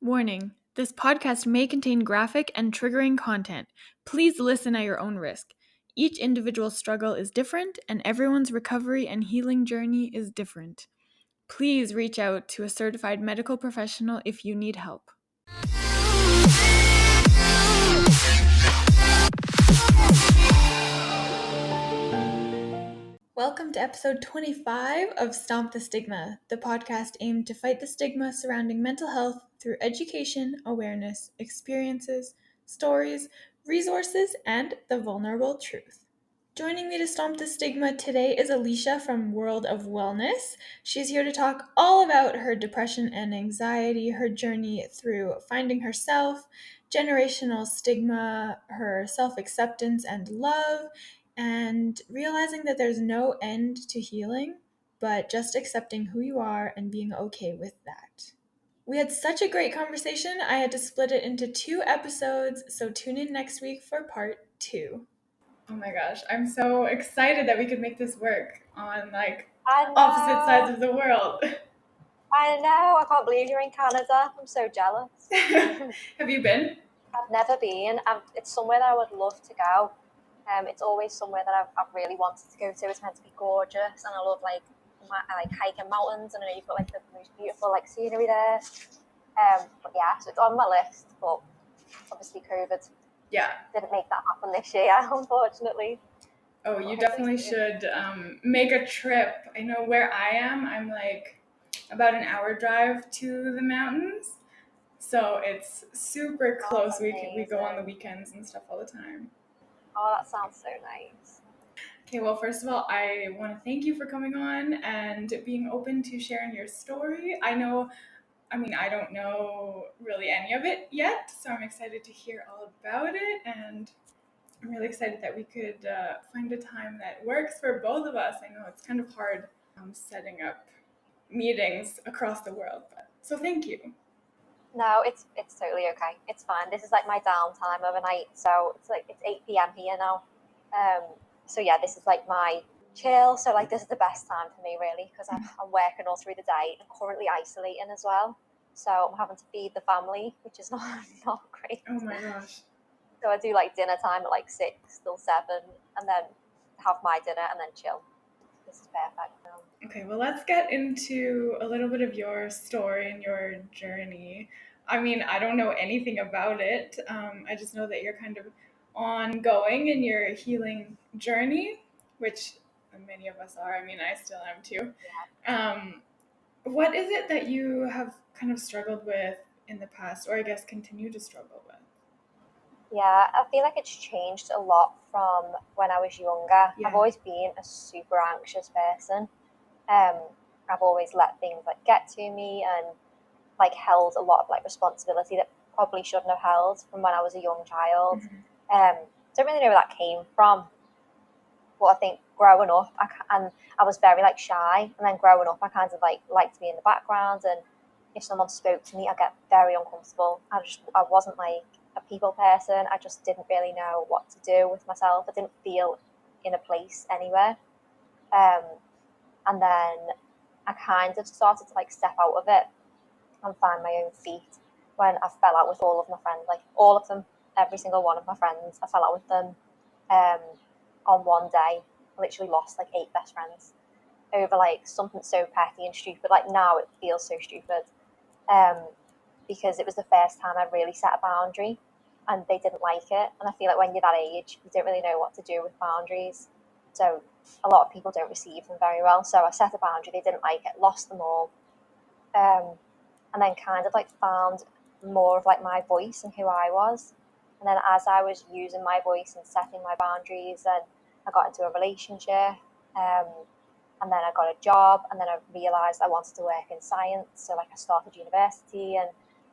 Warning: this podcast may contain graphic and triggering content. Please listen at your own risk. Each individual struggle is different, and everyone's recovery and healing journey is different. Please reach out to a certified medical professional if you need help. Welcome to episode 25 of Stomp the Stigma, the podcast aimed to fight the stigma surrounding mental health through education, awareness, experiences, stories, resources, and the vulnerable truth. Joining me to Stomp the Stigma today is Alisha from World of Wellness. She's here to talk all about her depression and anxiety, her journey through finding herself, generational stigma, her self-acceptance and love, and realizing that there's no end to healing, but just accepting who you are and being okay with that. We had such a great conversation, I had to split it into 2 episodes, so tune in next week for part 2. Oh my gosh, I'm so excited that we could make this work on opposite sides of the world. I know, I can't believe you're in Canada. I'm so jealous. Have you been? I've never been. It's somewhere that I would love to go. It's always somewhere that I've really wanted to go to. It's meant to be gorgeous, and I love I like hiking mountains, and I know you've got the most beautiful scenery there. But yeah, so it's on my list, but obviously COVID didn't make that happen this year, unfortunately. Oh, you definitely should make a trip. I know where I am, I'm about an hour drive to the mountains. So it's super close. We go on the weekends and stuff all the time. Oh, that sounds so nice. Okay, well, first of all, I want to thank you for coming on and being open to sharing your story. I don't know really any of it yet, so I'm excited to hear all about it, and I'm really excited that we could find a time that works for both of us. I know it's kind of hard setting up meetings across the world, so thank you. No, it's totally okay. It's fine. This is my downtime overnight, so it's 8 p.m. here now. So yeah, this is my chill. So this is the best time for me really, because I'm working all through the day and currently isolating as well. So I'm having to feed the family, which is not great. Oh my gosh. So I do dinner time at 6 till 7, and then have my dinner and then chill. This is perfect now. Okay, well, let's get into a little bit of your story and your journey. I don't know anything about it. I just know that you're kind of ongoing in your healing journey, which many of us are. I still am too. Yeah. What is it that you have kind of struggled with in the past, or I guess continue to struggle with? Yeah, I feel like it's changed a lot from when I was younger. Yeah. I've always been a super anxious person. I've always let things get to me, and held a lot of responsibility that probably shouldn't have held from when I was a young child. Mm-hmm. Don't really know where that came from. But I think growing up, I was very shy, and then growing up, I kind of liked to be in the background, and if someone spoke to me, I get very uncomfortable. I wasn't a people person. I just didn't really know what to do with myself. I didn't feel in a place anywhere. And then I kind of started to step out of it and find my own feet when I fell out with all of my friends, all of them, every single one of my friends. I fell out with them on one day. I literally lost 8 best friends over something so petty and stupid. Now it feels so stupid because it was the first time I really set a boundary and they didn't like it. And I feel when you're that age, you don't really know what to do with boundaries. So a lot of people don't receive them very well. So I set a boundary, they didn't like it, lost them all. And then kind of found more of my voice and who I was. And then as I was using my voice and setting my boundaries, and I got into a relationship, and then I got a job, and then I realised I wanted to work in science. So I started university, and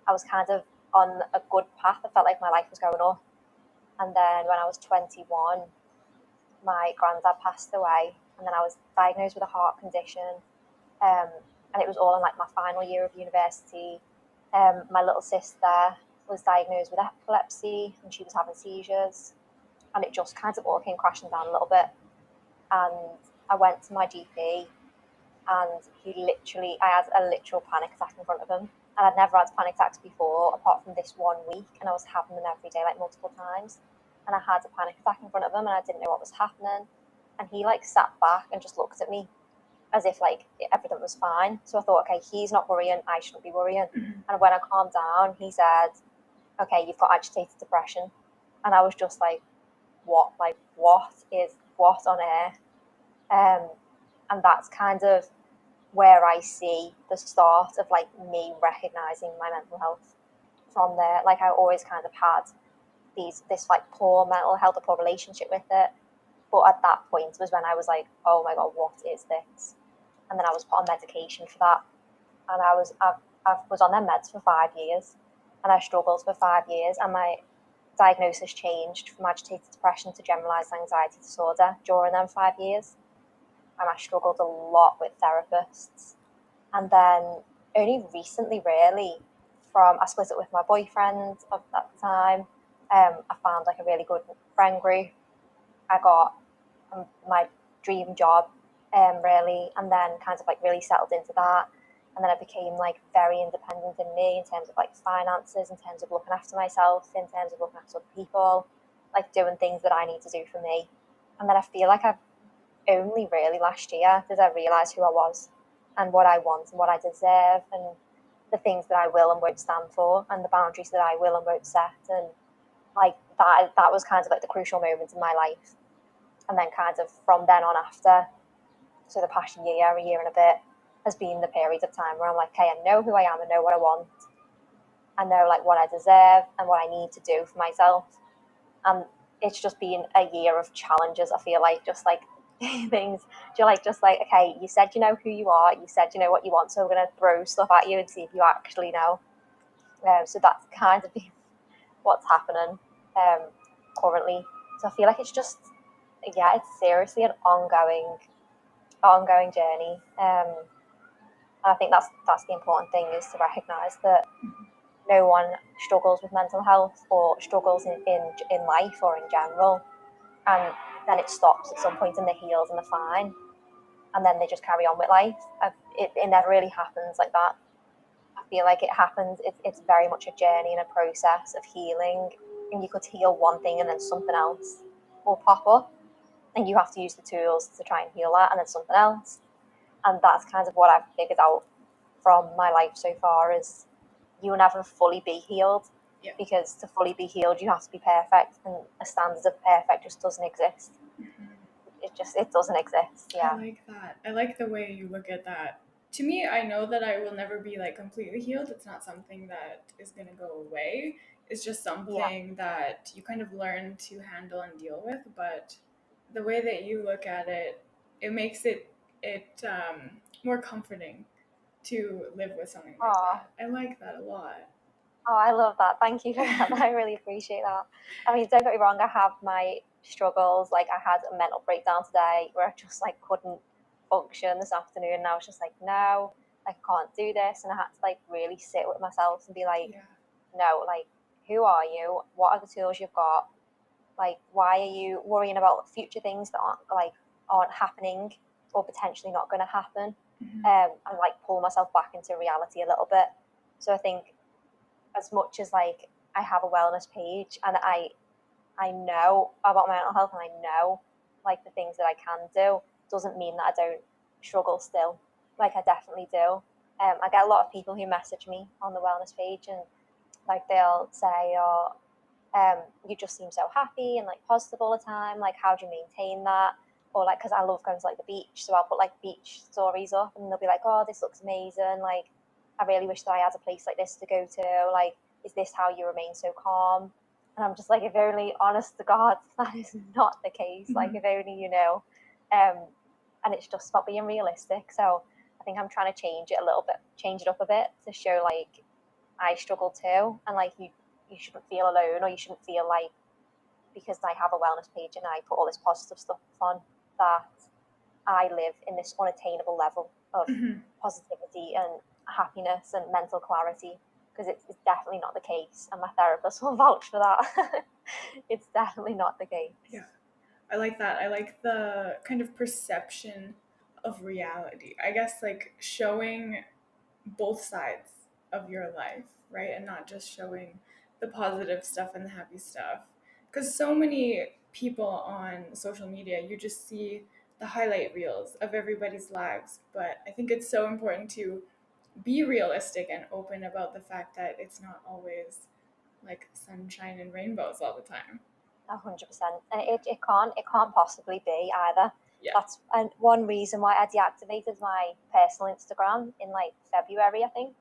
I was kind of on a good path. I felt like my life was going up. And then when I was 21, my granddad passed away, and then I was diagnosed with a heart condition. And it was all in my final year of university. My little sister was diagnosed with epilepsy, and she was having seizures, and it just kind of all came crashing down a little bit. And I went to my GP, and I had a literal panic attack in front of him, And I'd never had panic attacks before, apart from this one week, and I was having them every day, like multiple times. And I had a panic attack in front of him, and I didn't know what was happening. And he like sat back and just looked at me as if like everything was fine. So I thought, okay, he's not worrying, I shouldn't be worrying. And when I calmed down, he said, okay, you've got agitated depression. And I was just like, what? Like, what on earth? And that's kind of where I see the start of like me recognizing my mental health from there. Like I always kind of had this like poor mental health, a poor relationship with it. But at that point was when I was like, oh my God, what is this? And then I was put on medication for that. And I was on their meds for 5 years, and I struggled for 5 years. And my diagnosis changed from agitated depression to generalized anxiety disorder during them 5 years. And I struggled a lot with therapists. And then only recently, really, I split up with my boyfriend of that time. I found like a really good friend group. I got my dream job, really, and then kind of like really settled into that. And then I became like very independent in me in terms of like finances, in terms of looking after myself, in terms of looking after other people, like doing things that I need to do for me. And then I feel like I've only really last year did I realise who I was and what I want and what I deserve and the things that I will and won't stand for and the boundaries that I will and won't set. And like that was kind of like the crucial moment in my life. And then kind of from then on after, so the past year, a year and a bit, has been the period of time where I'm like, okay, I know who I am, I know what I want, I know like what I deserve and what I need to do for myself. And it's just been a year of challenges, I feel like, just like things. You're like, just like, okay, you said you know who you are, you said you know what you want, so we're going to throw stuff at you and see if you actually know. So that's kind of been what's happening currently. So I feel like it's just, yeah, it's seriously an ongoing journey. And I think that's the important thing, is to recognise that no one struggles with mental health or struggles in life or in general, and then it stops at some point and they're healed and they're fine, and then they just carry on with life. It never really happens like that. I feel like it happens, it's very much a journey and a process of healing, and you could heal one thing and then something else will pop up, and you have to use the tools to try and heal that, and then something else. And that's kind of what I've figured out from my life so far, is you will never fully be healed. Yeah. Because to fully be healed, you have to be perfect, and a standard of perfect just doesn't exist. It doesn't exist. Yeah. I like that. I like the way you look at that. To me, I know that I will never be like completely healed. It's not something that is going to go away. It's just something that you kind of learn to handle and deal with. But the way that you look at it, it makes it more comforting to live with something like that. I like that a lot. Oh, I love that. Thank you for that. I really appreciate that. I mean, don't get me wrong, I have my struggles. Like, I had a mental breakdown today where I just like couldn't function this afternoon, and I was just like, no, like, I can't do this. And I had to like really sit with myself and be like, Yeah. no, like, who are you? What are the tools you've got? Like, why are you worrying about future things that aren't happening or potentially not going to happen? And like pull myself back into reality a little bit. So I think, as much as like I have a wellness page and I know about my mental health and I know like the things that I can do, doesn't mean that I don't struggle still. Like, I definitely do. I get a lot of people who message me on the wellness page, and like they'll say, oh, you just seem so happy and like positive all the time. Like, how do you maintain that? Or like, because I love going to like the beach, so I'll put like beach stories up, and they'll be like, oh, this looks amazing. Like, I really wish that I had a place like this to go to. Like, is this how you remain so calm? And I'm just like, if only, honest to God, that is not the case. Like, if only you know. And it's just not being realistic. So I think I'm trying to change it up a bit to show like I struggle too, and like you shouldn't feel alone, or you shouldn't feel like, because I have a wellness page and I put all this positive stuff on, that I live in this unattainable level of positivity and happiness and mental clarity, because it's definitely not the case, and my therapist will vouch for that. It's definitely not the case. Yeah, I like that. I like the kind of perception of reality. I guess like showing both sides of your life, right? And not just showing the positive stuff and the happy stuff. Because so many people on social media, you just see the highlight reels of everybody's lives. But I think it's so important to be realistic and open about the fact that it's not always like sunshine and rainbows all the time. 100%, and it can't possibly be either. Yeah. That's and one reason why I deactivated my personal Instagram in like February, I think.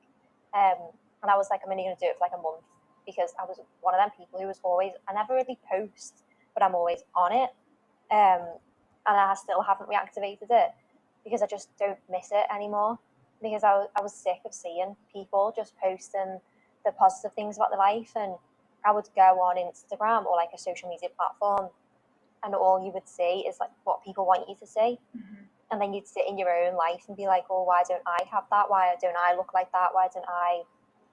And I was like, I'm only going to do it for like a month because I was one of them people who was always, I never really post, but I'm always on it. And I still haven't reactivated it because I just don't miss it anymore. Because I was sick of seeing people just posting the positive things about their life, and I would go on Instagram or like a social media platform, and all you would see is like what people want you to see. Mm-hmm. And then you'd sit in your own life and be like, oh, why don't I have that? Why don't I look like that? Why don't I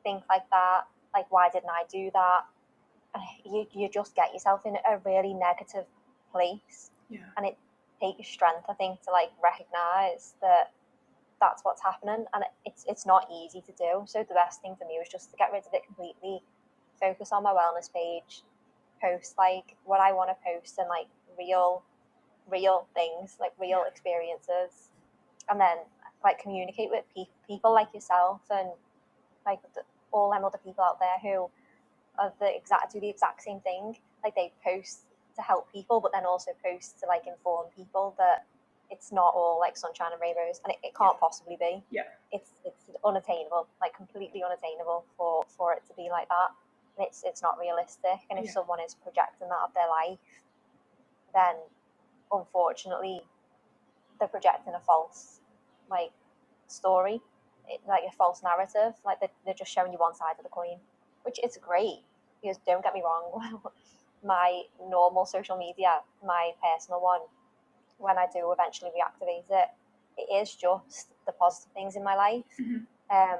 think like that? Like, why didn't I do that? And you just get yourself in a really negative place. Yeah. And it takes strength, I think, to like recognize that that's what's happening, and it's not easy to do. So the best thing for me was just to get rid of it completely, focus on my wellness page, post like what I want to post, and like real things, like real experiences, and then like communicate with people like yourself and like all them other people out there who are do the exact same thing. Like they post to help people, but then also post to like inform people that it's not all like sunshine and rainbows, and it can't possibly be. Yeah. It's unattainable, like completely unattainable for it to be like that. And it's not realistic. And if someone is projecting that of their life, then unfortunately they're projecting a false like story, like a false narrative. Like they're just showing you one side of the coin, which is great because don't get me wrong, my normal social media, my personal one, when I do eventually reactivate it, it is just the positive things in my life. Mm-hmm.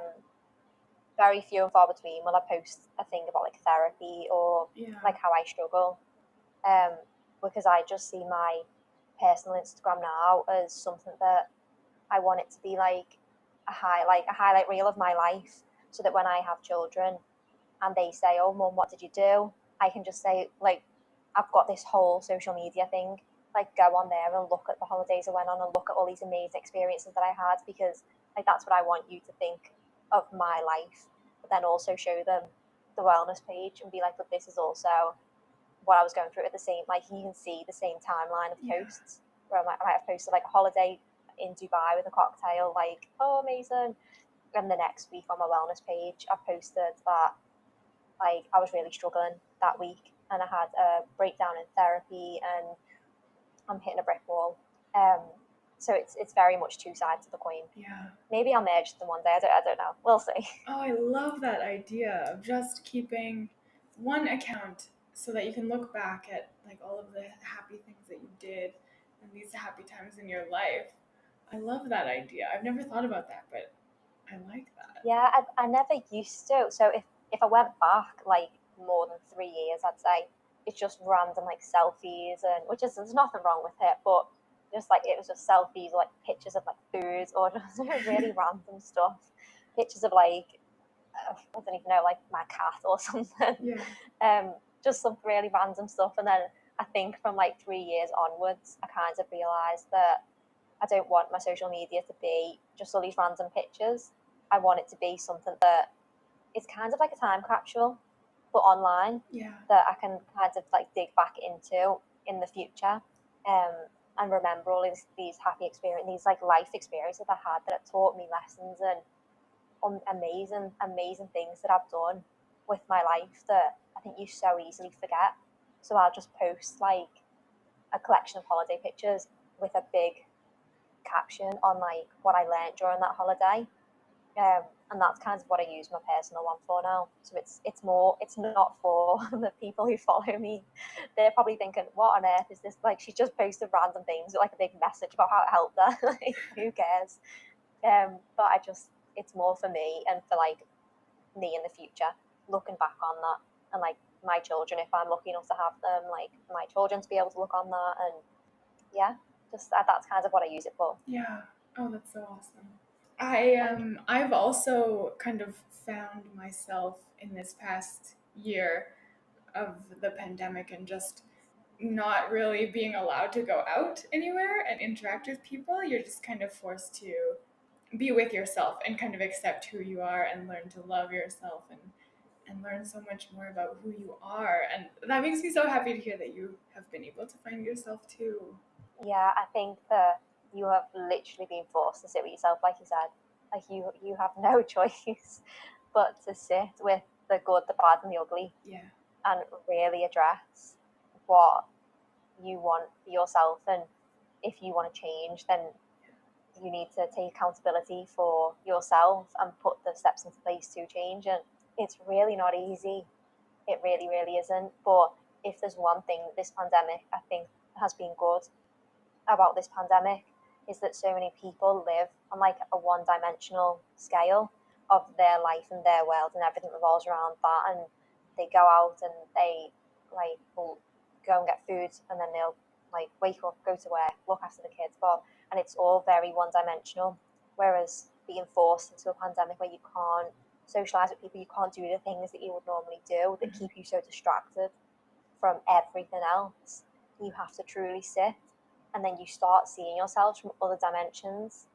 Very few and far between will I post a thing about like therapy or like how I struggle, because I just see my personal Instagram now as something that I want it to be like a highlight reel of my life, so that when I have children and they say, "Oh, mum, what did you do?" I can just say, like, I've got this whole social media thing. Like, go on there and look at the holidays I went on and look at all these amazing experiences that I had, because like that's what I want you to think of my life. But then also show them the wellness page and be like, "But this is also what I was going through at the same." Like, you can see the same timeline of posts where I might have posted like a holiday in Dubai with a cocktail, like, oh, amazing. And the next week on my wellness page, I posted that like I was really struggling that week and I had a breakdown in therapy and I'm hitting a brick wall. So it's very much two sides of the coin. Yeah. Maybe I'll merge them one day. I don't know. We'll see. Oh, I love that idea of just keeping one account so that you can look back at like all of the happy things that you did and these happy times in your life. I love that idea. I've never thought about that, but I like that. Yeah, I never used to. So if I went back like more than 3 years, I'd say it's just random like selfies, and which is there's nothing wrong with it, but just like it was just selfies or like pictures of like foods or just really random stuff, pictures of like I don't even know, like my cat or something. Yeah. Just some really random stuff, and then I think from like 3 years onwards, I kind of realised that I don't want my social media to be just all these random pictures. I want it to be something that is kind of like a time capsule, but online, that I can kind of like dig back into in the future, and remember all these happy experiences, these like life experiences I had that have taught me lessons and amazing things that I've done with my life that I think you so easily forget. So I'll just post like a collection of holiday pictures with a big caption on like what I learned during that holiday. And that's kind of what I use my personal one for now. So it's not for the people who follow me. They're probably thinking, what on earth is this? Like, she's just posted random things with like a big message about how it helped her. Like, who cares? But it's more for me and for like me in the future, looking back on that, and like my children, if I'm lucky enough to have them, like my children to be able to look on that, and yeah, just that's kind of what I use it for. Yeah. Oh, that's so awesome. I've also kind of found myself in this past year of the pandemic and just not really being allowed to go out anywhere and interact with people. You're just kind of forced to be with yourself and kind of accept who you are and learn to love yourself and learn so much more about who you are. And that makes me so happy to hear that you have been able to find yourself too. Yeah, I think that you have literally been forced to sit with yourself, like you said. Like you have no choice but to sit with the good, the bad, and the ugly, Yeah. and really address what you want for yourself. And if you want to change, then you need to take accountability for yourself and put the steps into place to change. And it's really not easy. It really, really isn't. But if there's one thing this pandemic, I think, has been good about this pandemic, is that so many people live on like a one-dimensional scale of their life and their world, and everything revolves around that. And they go out and they like will go and get food, and then they'll like wake up, go to work, look after the kids, and it's all very one-dimensional. Whereas being forced into a pandemic where you can't socialize with people, you can't do the things that you would normally do that keep you so distracted from everything else, you have to truly sit, and then you start seeing yourselves from other dimensions,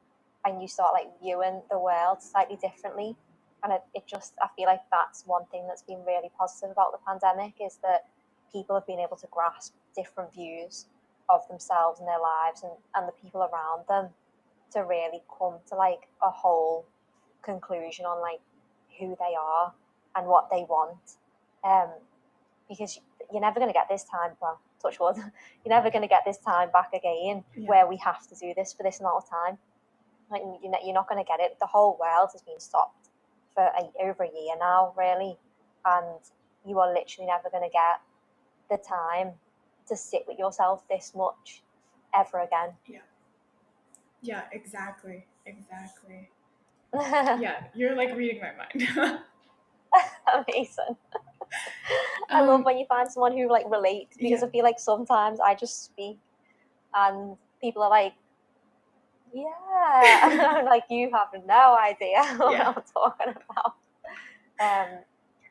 and you start like viewing the world slightly differently. And it just, I feel like that's one thing that's been really positive about the pandemic, is that people have been able to grasp different views of themselves and their lives, and the people around them, to really come to like a whole conclusion on like who they are and what they want. Because you're never going to get this time, well, touch wood, you're never going to get this time back again, where we have to do this for this amount of time. Like, you're not going to get it. The whole world has been stopped for over a year now, really, and you are literally never going to get the time to sit with yourself this much ever again. Yeah, exactly. Yeah, you're like reading my mind. Amazing. I love when you find someone who like relates, because I feel like sometimes I just speak and people are like, yeah, like you have no idea what I'm talking about.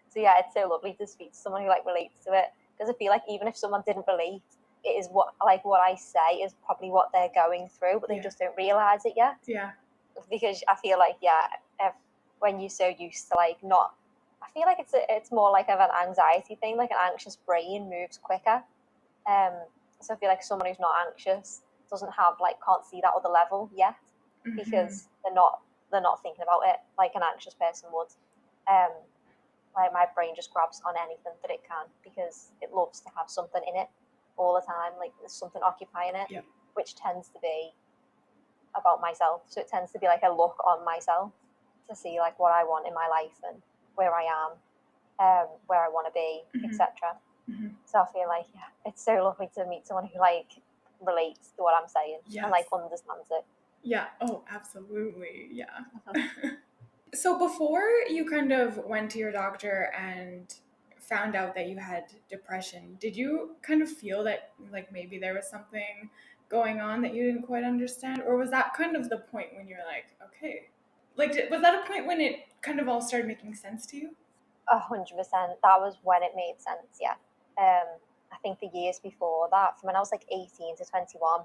So yeah, it's so lovely to speak to someone who like relates to it, because I feel like even if someone didn't relate, it is what I say is probably what they're going through, but they just don't realize it yet. Yeah. Because I feel like when you're so used to like not, I feel like it's more like of an anxiety thing. Like an anxious brain moves quicker. So I feel like someone who's not anxious doesn't have like, can't see that other level yet, because they're not thinking about it like an anxious person would. Like my brain just grabs on anything that it can, because it loves to have something in it all the time. Like there's something occupying it, which tends to be about myself. So it tends to be like a look on myself to see like what I want in my life and where I am, where I want to be, etc. So I feel like it's so lovely to meet someone who like relates to what I'm saying and like understands it. Yeah. Oh, absolutely. Yeah. So before you kind of went to your doctor and found out that you had depression, did you kind of feel that like maybe there was something going on that you didn't quite understand? Or was that kind of the point when you're like, okay, like was that a point when it kind of all started making sense to you? 100%. That was when it made sense. Yeah. I think the years before that, from when I was like 18 to 21,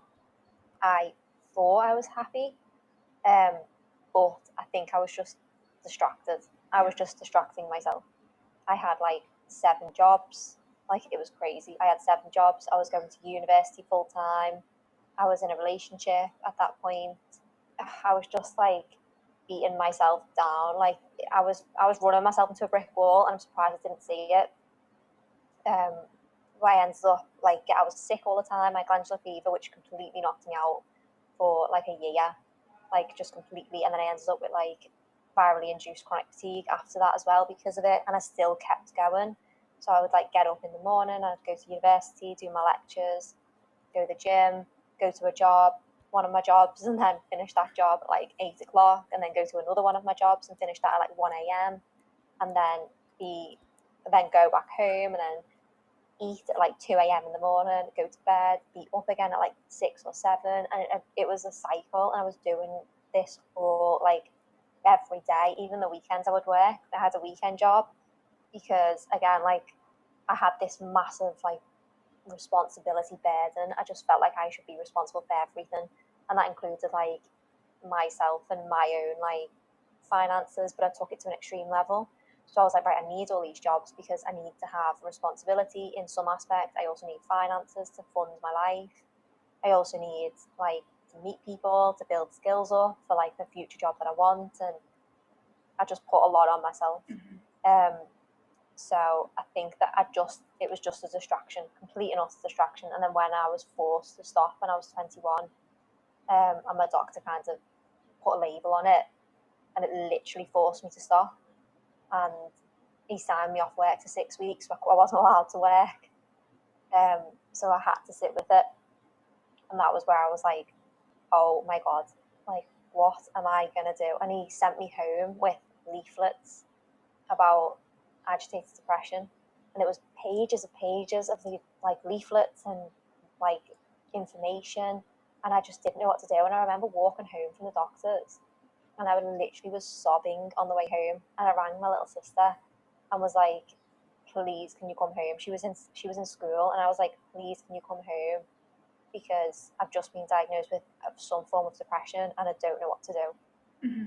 I thought I was happy, but I think I was just distracted. I was just distracting myself. I had like 7 jobs. Like it was crazy. I had 7 jobs. I was going to university full time. I was in a relationship at that point. I was just like beating myself down. Like I was running myself into a brick wall, and I'm surprised I didn't see it. I ended up like I was sick all the time. I had glandular fever, which completely knocked me out for like a year, like just completely. And then I ended up with like virally induced chronic fatigue after that as well because of it, and I still kept going. So I would like get up in the morning, I'd go to university, do my lectures, go to the gym, go to a job, one of my jobs, and then finish that job at like 8 o'clock, and then go to another one of my jobs and finish that at like 1 a.m. and then go back home and then eat at like 2 a.m. in the morning, go to bed, be up again at like 6 or 7, and it was a cycle. And I was doing this for like every day, even the weekends I would work. I had a weekend job because, again, like, I had this massive, like, responsibility burden. I just felt like I should be responsible for everything, and that included, like, myself and my own, like, finances, but I took it to an extreme level. So I was like, right, I need all these jobs because I need to have responsibility in some aspect. I also need finances to fund my life. I also need, like, to meet people, to build skills up for, like, the future job that I want, and I just put a lot on myself. So I think that it was just a distraction, complete and utter distraction. And then when I was forced to stop when I was 21, and my doctor kind of put a label on it, and it literally forced me to stop. And he signed me off work for 6 weeks. I wasn't allowed to work. So I had to sit with it. And that was where I was like, oh my God, like, what am I going to do? And he sent me home with leaflets about agitated depression. And it was pages and pages of the, like, leaflets and, like, information. And I just didn't know what to do. And I remember walking home from the doctors, and I literally was sobbing on the way home. And I rang my little sister and was like, please, can you come home? She was in school, and I was like, please, can you come home? Because I've just been diagnosed with some form of depression and I don't know what to do.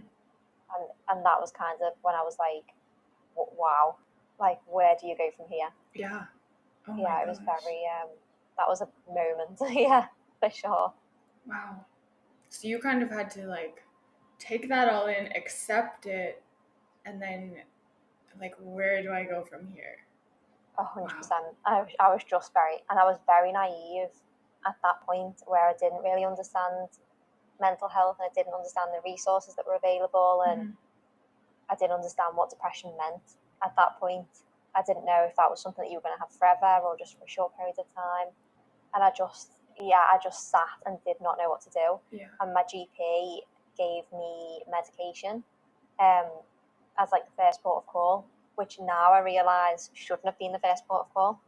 And that was kind of when I was like, wow, like, where do you go from here? Yeah. Oh my Yeah, it was gosh. very, that was a moment. Yeah, for sure. Wow. So you kind of had to, like, take that all in, accept it, and then, like, where do I go from here? 100%. I was just and I was very naive at that point, where I didn't really understand mental health, and I didn't understand the resources that were available, and I didn't understand what depression meant at that point. I didn't know if that was something that you were going to have forever or just for a short period of time. And I just sat and did not know what to do. Yeah. And my GP gave me medication as, like, the first port of call, which now I realise shouldn't have been the first port of call.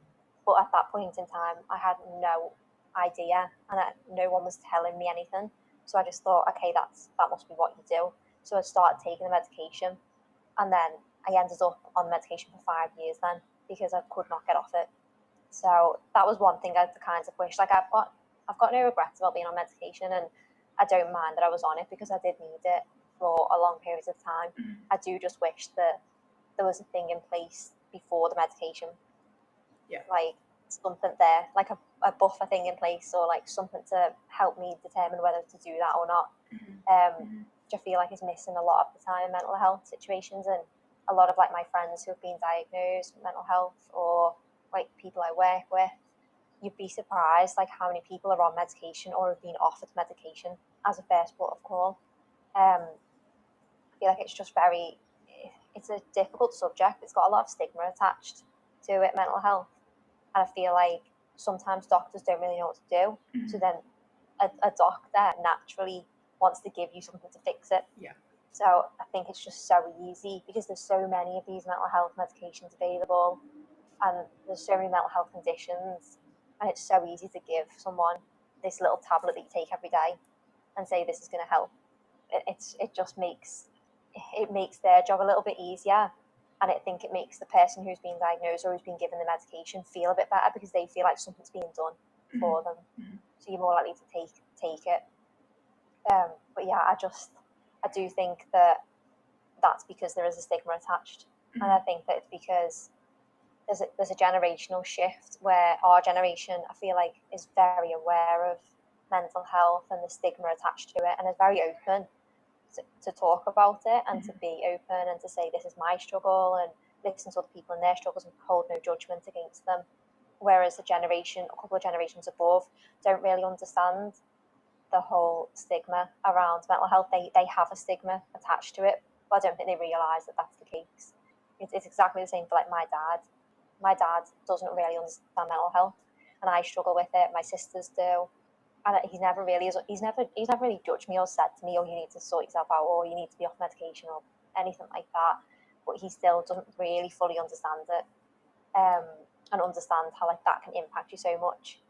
But at that point in time, I had no idea, and no one was telling me anything. So I just thought, okay, that must be what you do. So I started taking the medication, and then I ended up on medication for 5 years then, because I could not get off it. So that was one thing I kind of wish. Like, I've got no regrets about being on medication, and I don't mind that I was on it because I did need it for a long period of time. I do just wish that there was a thing in place before the medication. Yeah. Like, something there, like a buffer thing in place, or like something to help me determine whether to do that or not. Which I feel like is missing a lot of the time in mental health situations. And a lot of, like, my friends who have been diagnosed with mental health, or, like, people I work with, you'd be surprised, like, how many people are on medication or have been offered medication as a first port of call. I feel like it's a difficult subject. It's got a lot of stigma attached to it, mental health. And I feel like sometimes doctors don't really know what to do. So then a doctor naturally wants to give you something to fix it. Yeah. So I think it's just so easy because there's so many of these mental health medications available, and there's so many mental health conditions, and it's so easy to give someone this little tablet that you take every day and say this is going to help. It just makes their job a little bit easier, and I think it makes the person who's been diagnosed or who's been given the medication feel a bit better because they feel like something's being done for them. So you're more likely to take it. But yeah, I do think that that's because there is a stigma attached, and I think that it's because there's a generational shift where our generation, I feel like, is very aware of mental health and the stigma attached to it, and is very open to talk about it, and to be open and to say this is my struggle, and listen to other people and their struggles and hold no judgment against them. Whereas a couple of generations above, don't really understand the whole stigma around mental health. They have a stigma attached to it, but I don't think they realise that that's the case. It's exactly the same for, like, my dad. My dad doesn't really understand mental health, and I struggle with it. My sisters do, and he's never really judged me or said to me, "Oh, you need to sort yourself out," or "You need to be off medication," or anything like that. But he still doesn't really fully understand it, and understand how, like, that can impact you so much.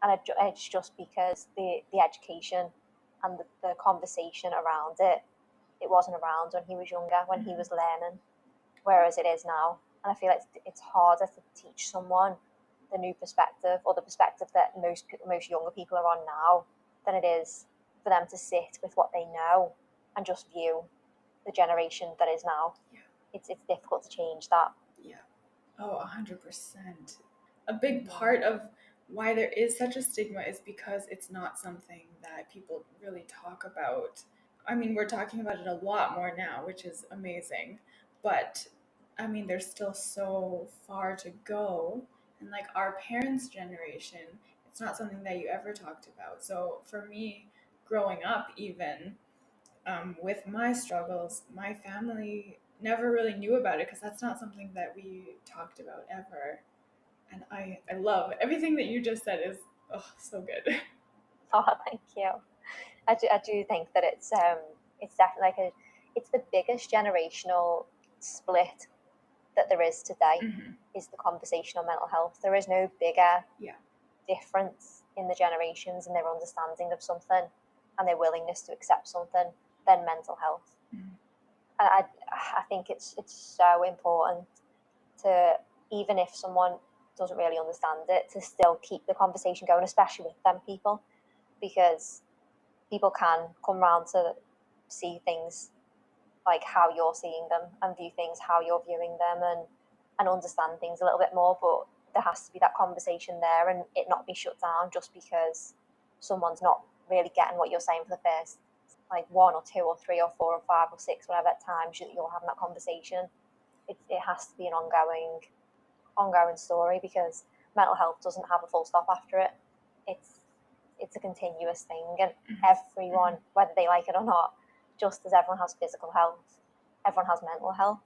And it's just because the education and the conversation around it it wasn't around when he was younger, when he was learning, whereas it is now. And I feel like it's harder to teach someone the new perspective, or the perspective that most younger people are on now, than it is for them to sit with what they know and just view the generation that is now. Yeah. It's difficult to change that. Yeah. Oh, 100%. A big part of why there is such a stigma is because it's not something that people really talk about. I mean, we're talking about it a lot more now, which is amazing. But I mean, there's still so far to go. And like our parents' generation, it's not something that you ever talked about. So for me, growing up, even with my struggles, my family never really knew about it because that's not something that we talked about ever. And I love everything that you just said is so good. Oh, thank you. I do think that it's definitely like it's the biggest generational split that there is today, is the conversation on mental health. There is no bigger difference in the generations and their understanding of something and their willingness to accept something than mental health. And I think it's so important to, even if someone doesn't really understand it, to still keep the conversation going, especially with them people, because people can come around to see things like how you're seeing them and view things how you're viewing them, and understand things a little bit more. But there has to be that conversation there, and it not be shut down just because someone's not really getting what you're saying for the first like 1 or 2 or 3 or 4 or 5 or 6, whatever times you're having that conversation. It has to be an ongoing story, because mental health doesn't have a full stop after it. It's a continuous thing, and everyone, whether they like it or not, just as everyone has physical health, everyone has mental health.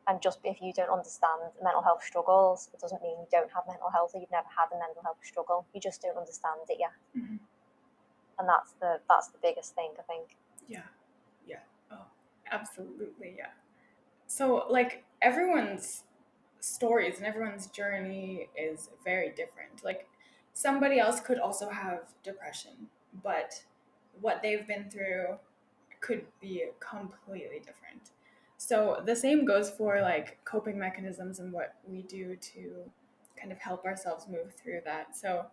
And just if you don't understand mental health struggles, it doesn't mean you don't have mental health or you've never had a mental health struggle. You just don't understand it yet. And that's the biggest thing, I think. Yeah. Oh, absolutely. Yeah. So like everyone's stories and everyone's journey is very different. Like somebody else could also have depression, but what they've been through could be completely different. So the same goes for like coping mechanisms and what we do to kind of help ourselves move through that. So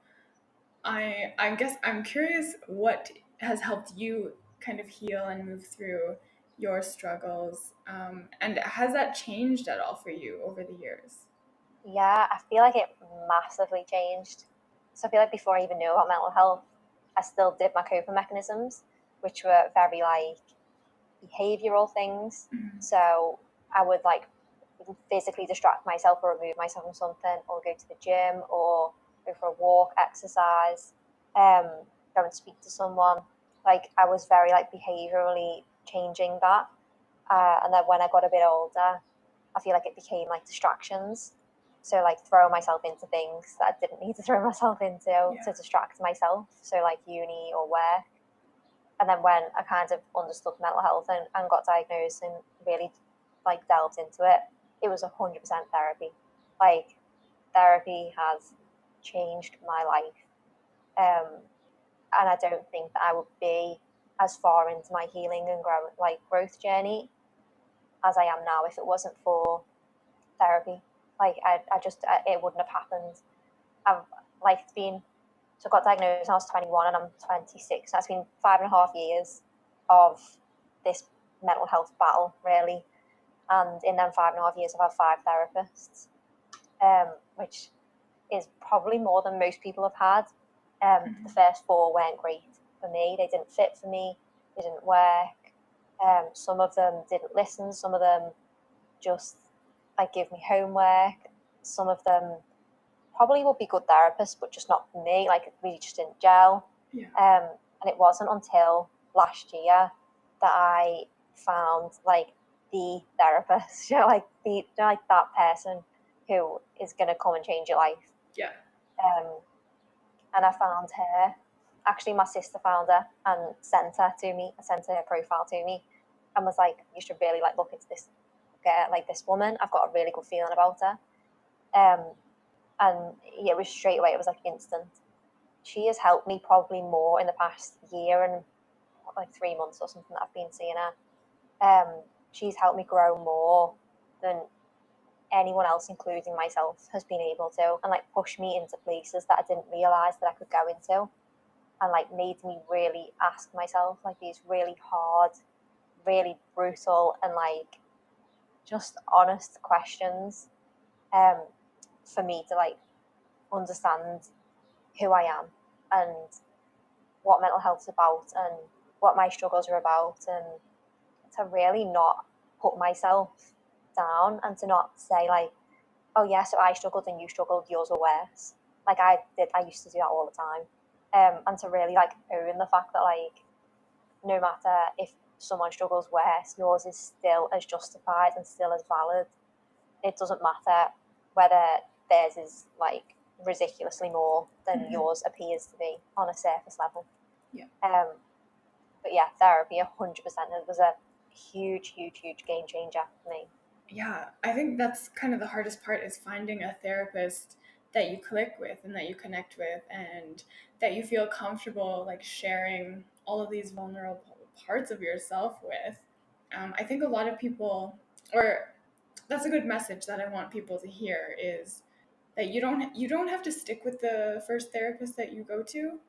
I guess I'm curious what has helped you kind of heal and move through your struggles, and has that changed at all for you over the years? Yeah, I feel like it massively changed. So I feel like before I even knew about mental health, I still did my coping mechanisms, which were very like behavioral things. So I would like physically distract myself or remove myself from something, or go to the gym, or go for a walk, exercise, go and speak to someone. Like I was very like behaviorally changing that. And then when I got a bit older, I feel like it became like distractions. So like throwing myself into things that I didn't need to throw myself into to distract myself. So like uni or work. And then when I kind of understood mental health and got diagnosed and really like delved into it, it was 100% therapy. Like therapy has changed my life. And I don't think that I would be as far into my healing and growth journey as I am now if it wasn't for therapy. Like it wouldn't have happened. I've like it's been So I got diagnosed when I was 21 and I'm 26. That's been 5.5 years of this mental health battle, really. And in them 5.5 years, I've had 5 therapists, which is probably more than most people have had. The first 4 weren't great for me. They didn't fit for me. They didn't work. Some of them didn't listen. Some of them just like give me homework. Some of them probably would be good therapists, but just not for me. Like we just didn't gel. And it wasn't until last year that I found like the therapist, like that person who is gonna come and change your life. Yeah. And I found her. Actually, my sister found her and sent her to me. I sent her profile to me, and was like, "You should really like look into this girl, like this woman. I've got a really good feeling about her." And yeah, it was straight away. It was like instant. She has helped me probably more in the past year and like 3 months or something that I've been seeing her. She's helped me grow more than anyone else, including myself, has been able to, and like push me into places that I didn't realize that I could go into, and like made me really ask myself like these really hard, really brutal, and like just honest questions, for me to like understand who I am and what mental health's about and what my struggles are about, and to really not put myself down and to not say like, oh yeah, so I struggled and you struggled, yours were worse. Like I used to do that all the time. And to really like own the fact that like no matter if someone struggles worse, yours is still as justified and still as valid. It doesn't matter whether theirs is like ridiculously more than yours appears to be on a surface level. Yeah. But yeah, therapy 100%. It was a huge game changer for me. Yeah, I think that's kind of the hardest part, is finding a therapist that you click with and that you connect with and that you feel comfortable like sharing all of these vulnerable parts of yourself with. I think a lot of people, or that's a good message that I want people to hear, is that you don't have to stick with the first therapist that you go to,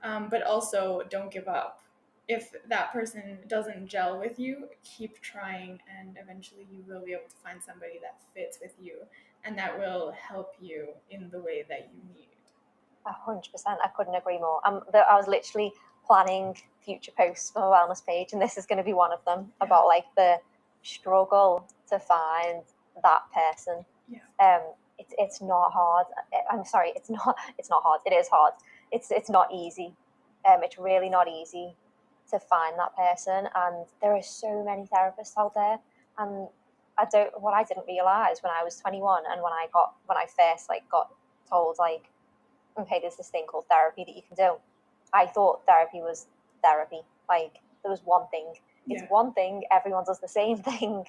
but also don't give up. If that person doesn't gel with you, keep trying, and eventually you will be able to find somebody that fits with you and that will help you in the way that you need. 100%. I couldn't agree more. I was literally planning future posts for my wellness page, and this is going to be one of them, about like the struggle to find that person. Yeah. It's not hard. I'm sorry, it's not hard. It is hard. It's not easy. It's really not easy to find that person, and there are so many therapists out there. And what I didn't realize when I was 21 and when I first like got told like, okay, there's this thing called therapy that you can do. I thought therapy was therapy. Like there was one thing. It's one thing. Everyone does the same thing.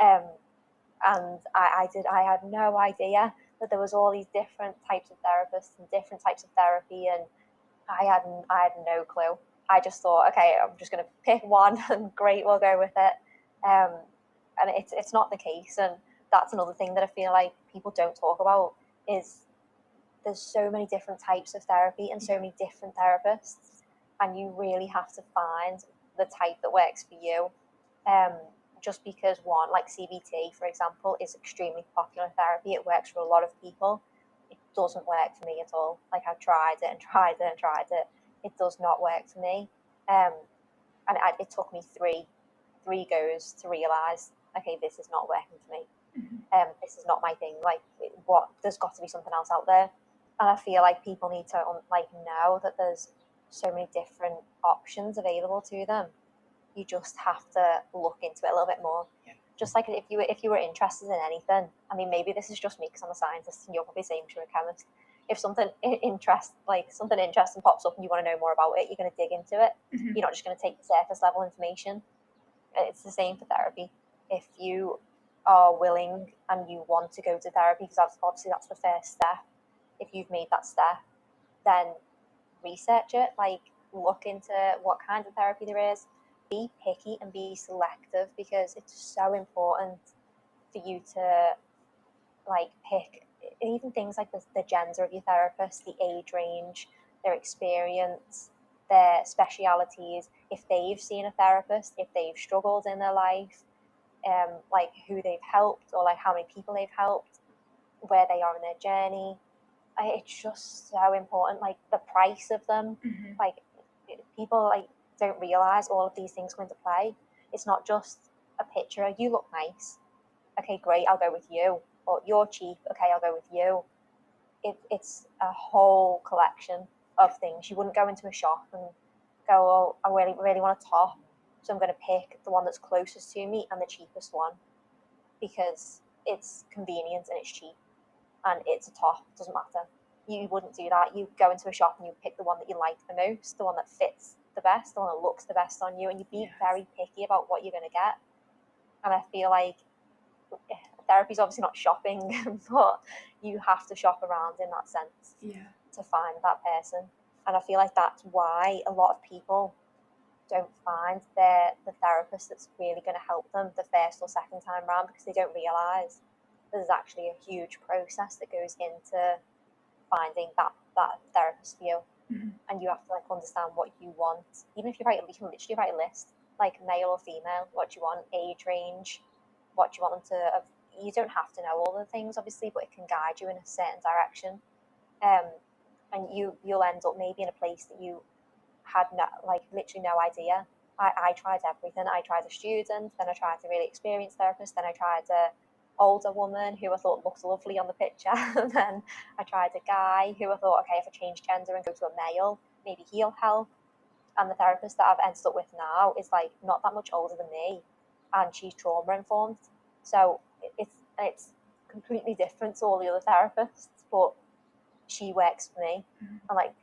And I had no idea that there was all these different types of therapists and different types of therapy, and I had no clue. I just thought, okay, I'm just going to pick one, and great, we'll go with it. And it's not the case, and that's another thing that I feel like people don't talk about, is there's so many different types of therapy and so many different therapists, and you really have to find the type that works for you. Just because one, like CBT, for example, is extremely popular therapy, it works for a lot of people. It doesn't work for me at all. Like I've tried it and tried it and tried it. It does not work for me. And it took me three goes to realize, okay, this is not working for me. This is not my thing. Like, there's got to be something else out there. And I feel like people need to like know that there's so many different options available to them. You just have to look into it a little bit more. Yeah. Just like if you were interested in anything, I mean, maybe this is just me because I'm a scientist and you're probably the same because you're a chemist. If something interesting pops up and you want to know more about it, you're going to dig into it. You're not just going to take the surface level information. It's the same for therapy. If you are willing and you want to go to therapy, because obviously that's the first step. If you've made that step, then research it. Like, look into what kind of therapy there is. Be picky and be selective, because it's so important for you to like pick even things like the gender of your therapist, the age range, their experience, their specialities, if they've seen a therapist, if they've struggled in their life, like who they've helped, or like how many people they've helped, where they are in their journey. It's just so important. Like the price of them, like people like don't realize all of these things come into play. It's not just a picture. You look nice. Okay, great. I'll go with you. Or you're cheap. Okay, I'll go with you. It's a whole collection of things. You wouldn't go into a shop and go, oh, I really want a top, so I'm going to pick the one that's closest to me and the cheapest one, because it's convenient and it's cheap and it's a top. It doesn't matter. You wouldn't do that. You go into a shop and you pick the one that you like the most, the one that fits the best, the one that looks the best on you, and you be very picky about what you're going to get. And I feel like therapy is obviously not shopping, but you have to shop around in that sense to find that person. And I feel like that's why a lot of people don't find the therapist that's really going to help them the first or second time round, because they don't realise there's actually a huge process that goes into finding that therapist for you. Mm-hmm. And you have to like understand what you want. Even if you can literally write a list, like male or female, what do you want, age range, what do you want them to. You don't have to know all the things, obviously, but it can guide you in a certain direction. And you'll end up maybe in a place that you had literally no idea. I tried everything. I tried a student, then I tried a really experienced therapist, then I tried a older woman who I thought looked lovely on the picture, and then I tried a guy who I thought, okay, if I change gender and go to a male, maybe he'll help. And the therapist that I've ended up with now is like not that much older than me, and she's trauma informed. So it's completely different to all the other therapists, but she works for me. Mm-hmm. And like,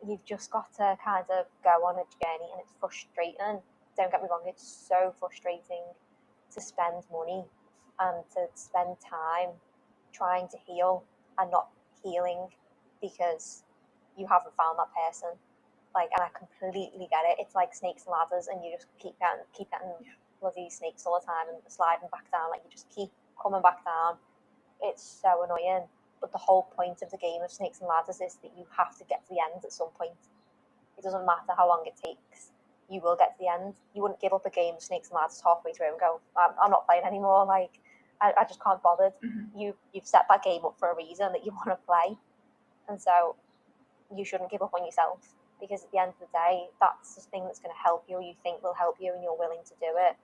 you've just got to kind of go on a journey, and it's frustrating. Don't get me wrong, it's so frustrating to spend money and to spend time trying to heal and not healing because you haven't found that person. Like, and I completely get it. It's like snakes and ladders, and you just keep getting bloody snakes all the time and sliding back down. Like, you just keep coming back down. It's so annoying. But the whole point of the game of snakes and ladders is that you have to get to the end at some point. It doesn't matter how long it takes. You will get to the end. You wouldn't give up a game of snakes and ladders halfway through and go, I'm not playing anymore. Like, I just can't bother. Mm-hmm. You've set that game up for a reason that you want to play. And so you shouldn't give up on yourself, because at the end of the day, that's the thing that's going to help you, or you think will help you, and you're willing to do it.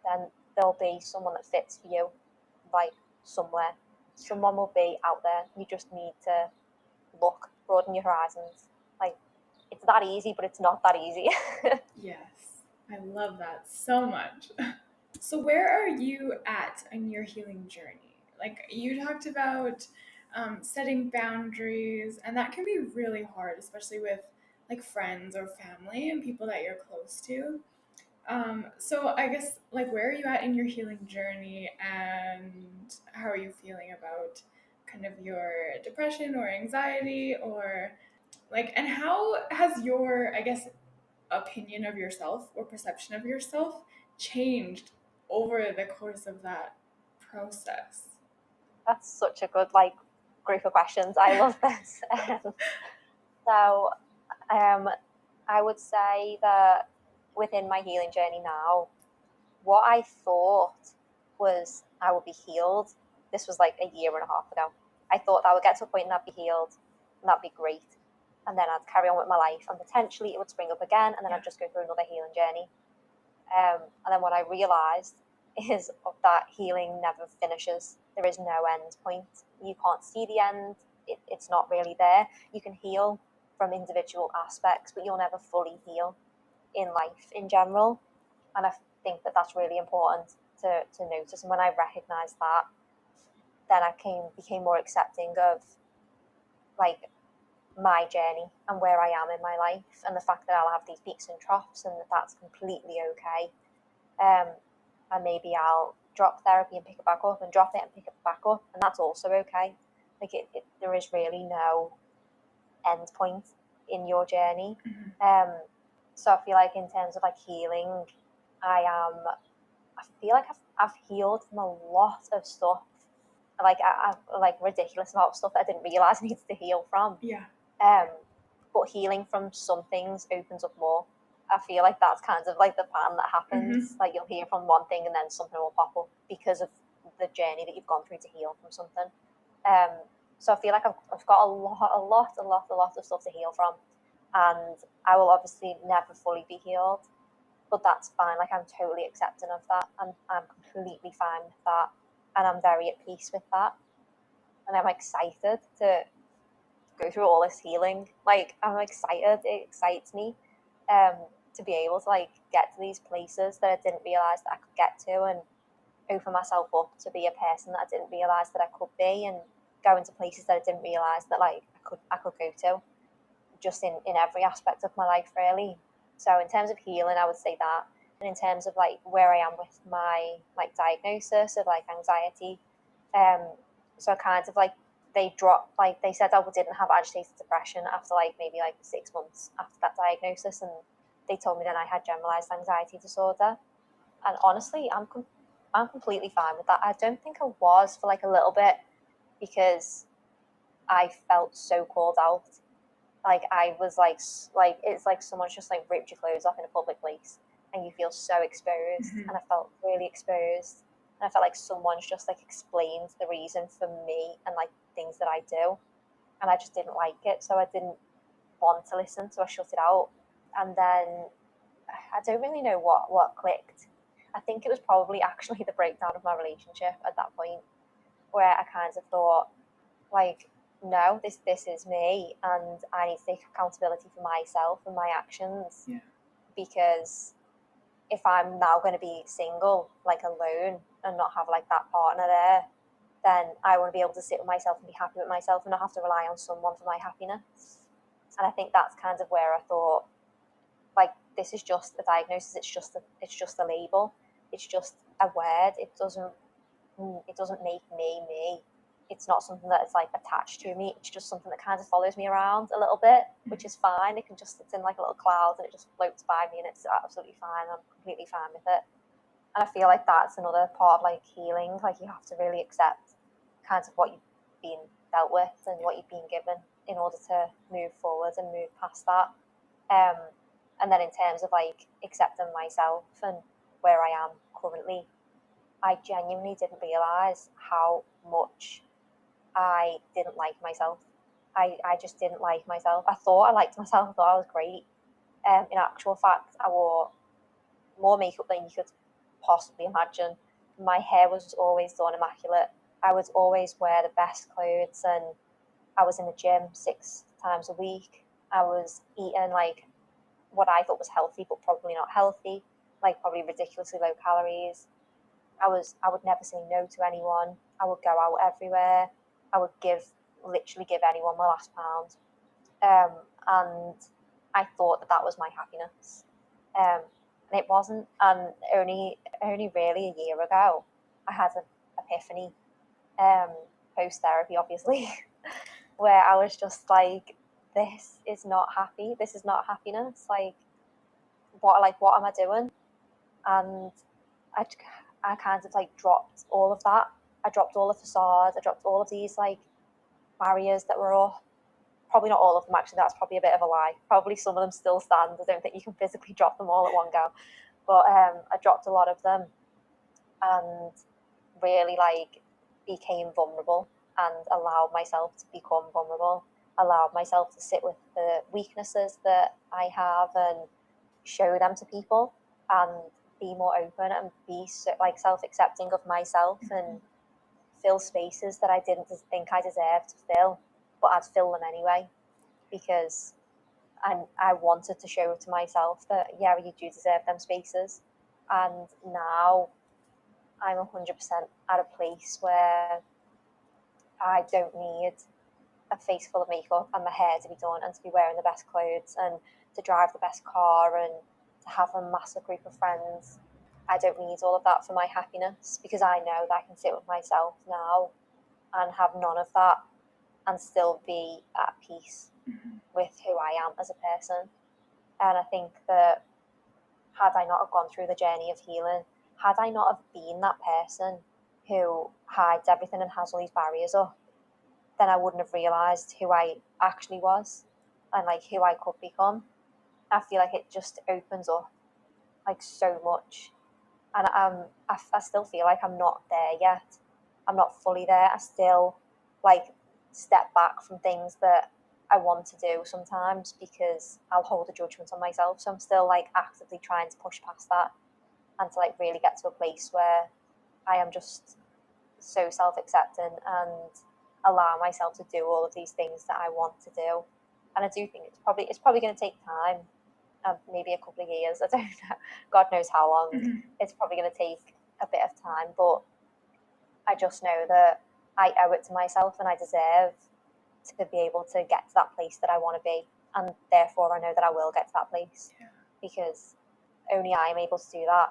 Then there'll be someone that fits for you, like somewhere. Someone will be out there. You just need to look, broaden your horizons. Like, it's that easy, but it's not that easy. Yes, I love that so much. So, where are you at in your healing journey? Like, you talked about setting boundaries, and that can be really hard, especially with like friends or family and people that you're close to. So, I guess, like, where are you at in your healing journey, and how are you feeling about kind of your depression or anxiety, or like, and how has your, I guess, opinion of yourself or perception of yourself changed over the course of that process? That's such a good group of questions. I love this. So I would say that within my healing journey now, what I thought was I would be healed. This was like a year and a half ago. I thought I would get to a point and I'd be healed, and that'd be great. And then I'd carry on with my life, and potentially it would spring up again, and then I'd just go through another healing journey. And then what I realised is that healing never finishes. There is no end point. You can't see the end. It's not really there. You can heal from individual aspects, but you'll never fully heal in life in general. And I think that that's really important to notice. And when I recognised that, then I became more accepting of like my journey and where I am in my life, and the fact that I'll have these peaks and troughs, and that's completely okay. And maybe I'll drop therapy and pick it back up, and drop it and pick it back up, and that's also okay. Like, there is really no end point in your journey. Mm-hmm. So I feel like in terms of like healing, I feel like I've healed from a lot of stuff, like ridiculous amount of stuff that I didn't realize I needed to heal from. Yeah. But healing from some things opens up more. I feel like that's kind of like the pattern that happens. Mm-hmm. Like, you'll hear from one thing and then something will pop up because of the journey that you've gone through to heal from something. So I feel like I've got a lot of stuff to heal from, and I will obviously never fully be healed, but that's fine. Like, I'm totally accepting of that, and I'm completely fine with that, and I'm very at peace with that, and I'm excited to go through all this healing. Like, I'm excited. It excites me to be able to like get to these places that I didn't realize that I could get to, and open myself up to be a person that I didn't realize that I could be, and go into places that I didn't realize that like I could go to, just in every aspect of my life, really. So in terms of healing, I would say that. And in terms of like where I am with my like diagnosis of like anxiety, so kind of like they dropped, like they said I didn't have agitated depression after like maybe like 6 months after that diagnosis, and they told me then I had generalized anxiety disorder. And honestly, I'm completely fine with that. I don't think I was for like a little bit, because I felt so called out. Like I was like it's like someone's just like ripped your clothes off in a public place, and you feel so exposed. And I felt really exposed, and I felt like someone's just like explained the reason for me and like things that I do, and I just didn't like it, so I didn't want to listen, so I shut it out. And then I don't really know what clicked. I think it was probably actually the breakdown of my relationship at that point, where I kind of thought, like, no, this is me, and I need to take accountability for myself and my actions. Yeah. Because if I'm now going to be single, like alone, and not have like that partner there, then I want to be able to sit with myself and be happy with myself, and not have to rely on someone for my happiness. And I think that's kind of where I thought, like, this is just a diagnosis. It's just a label. It's just a word. It doesn't make me me. It's not something that is like attached to me. It's just something that kind of follows me around a little bit, which is fine. It's in like a little cloud, and it just floats by me, and it's absolutely fine. I'm completely fine with it. And I feel like that's another part of like healing. Like, you have to really accept kind of what you've been dealt with and what you've been given in order to move forward and move past that. And then in terms of like accepting myself and where I am currently, I genuinely didn't realise how much I didn't like myself. I just didn't like myself. I thought I liked myself. I thought I was great. In actual fact, I wore more makeup than you could possibly imagine. My hair was always done immaculate. I would always wear the best clothes, and I was in the gym 6 times a week. I was eating like what I thought was healthy, but probably not healthy, like probably ridiculously low calories. I would never say no to anyone. I would go out everywhere. I would literally give anyone my last pound. And I thought that that was my happiness. And it wasn't. And only really a year ago, I had an epiphany, post therapy, obviously, where I was just like, this is not happy. This is not happiness. What am I doing? And I, I kind of like dropped all of that. I dropped all the facades. I dropped all of these like barriers that were up. Probably not all of them, actually. That's probably a bit of a lie. Probably some of them still stand. I don't think you can physically drop them all at one go. But I dropped a lot of them, and really like became vulnerable, and allowed myself to become vulnerable. Allowed myself to sit with the weaknesses that I have and show them to people, and be more open, and be so, like self-accepting of myself, and fill spaces that I didn't think I deserved to fill, but I'd fill them anyway, because I wanted to show to myself that, yeah, you do deserve them spaces. And now I'm 100% at a place where I don't need a face full of makeup and my hair to be done, and to be wearing the best clothes, and to drive the best car, and to have a massive group of friends. I don't need all of that for my happiness, because I know that I can sit with myself now and have none of that, and still be at peace with who I am as a person. And I think that had I not have gone through the journey of healing, had I not have been that person who hides everything and has all these barriers up, then I wouldn't have realised who I actually was, and like who I could become. I feel like it just opens up like so much. And I still feel like I'm not there yet. I'm not fully there. I still like step back from things that I want to do sometimes, because I'll hold a judgment on myself. So I'm still like actively trying to push past that, and to like really get to a place where I am just so self-accepting, and allow myself to do all of these things that I want to do. And I do think it's probably going to take time, maybe a couple of years. I don't know. God knows how long. It's probably going to take a bit of time, but I just know that I owe it to myself, and I deserve to be able to get to that place that I want to be. And therefore, I know that I will get to that place, because only I am able to do that.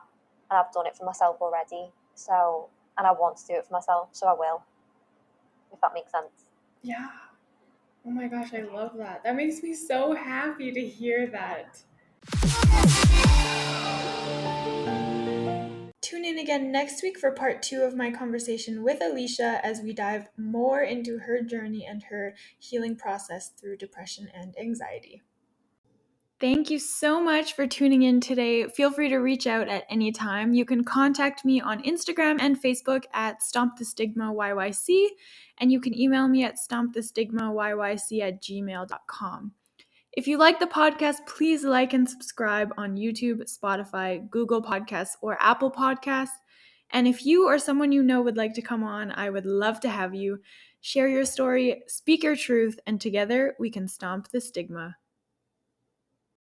And I've done it for myself already. So, and I want to do it for myself, so I will, if that makes sense. Yeah. Oh my gosh, I love that. That makes me so happy to hear that. Tune in again next week for part 2 of my conversation with Alisha as we dive more into her journey and her healing process through depression and anxiety. Thank you so much for tuning in today. Feel free to reach out at any time. You can contact me on Instagram and Facebook at Stomp the Stigma YYC, and you can email me at stompthestigmayyc@gmail.com. If you like the podcast, please like and subscribe on YouTube, Spotify, Google Podcasts, or Apple Podcasts. And if you or someone you know would like to come on, I would love to have you. Share your story, speak your truth, and together we can stomp the stigma.